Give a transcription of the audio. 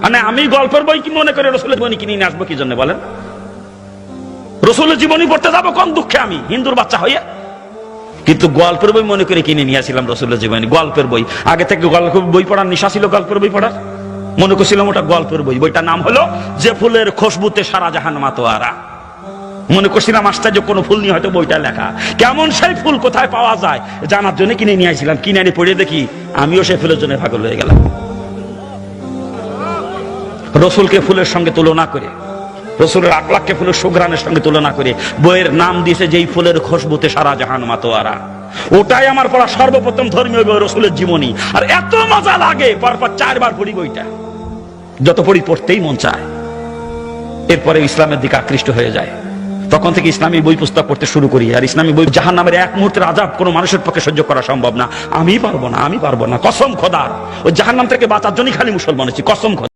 মানে আমি গল্পের বই কি মনে করে রসুলের জীবনী কিনে নিয়ে আসবো কি জন্য বলেন? রসুলের জীবনী পড়তে যাবো কোন দুঃখে আমি হিন্দুর বাচ্চা হইয়া? কিন্তু গল্পের বই মনে করে কিনে নিয়ে আসছিলাম রসুলের জীবনী। গল্পের বই, আগে থেকে গল্পের বই পড়ার নেশা ছিল, গল্পের বই পড়ার মনে করছিলাম ওটা গল্পের বই। বইটার নাম হলো যে ফুলের খুশবুতে সারা জাহান মাতোয়ারা। মনে করছিলাম আশ্চর্য কোনো ফুল নিয়ে হয়তো বইটা লেখা। কেমন সেই ফুল কোথায় পাওয়া যায় জানার জন্য কিনে নিয়ে আসছিলাম। কিনে এনে পড়ে দেখি আমিও সেই ফুলের জন্য পাগল হয়ে গেলাম। রসুলকে ফুলের সঙ্গে তুলনা করে, রসুলের আকলাককে ফুলের সুঘ্রাণের সঙ্গে তুলনা করে বইয়ের নাম দিয়েছে যেই ফুলের খুশবুতে সারা জাহান মাতোয়ারা। ওটাই আমার পড়া সর্বপ্রথম ধর্মীয় বই, রসুলের জীবনী। আর এত মজা লাগে, পরপর 4 বার পড়ি বইটা, যত পড়ি পড়তেই মন চায়। এরপরে ইসলামের দিকে আকৃষ্ট হয়ে যায়। তখন থেকে ইসলামী বই পুস্তক পড়তে শুরু করি। আর ইসলামী বই, জাহান্নামের এক মুহূর্তের আযাব কোনো মানুষের পক্ষে সহ্য করা সম্ভব না। আমি পারবো না, আমি পারবো না, কসম খোদার। ওই জাহান্নাম থেকে বাঁচার জন্যই খালি মুসলমান হচ্ছি, কসম খোদা।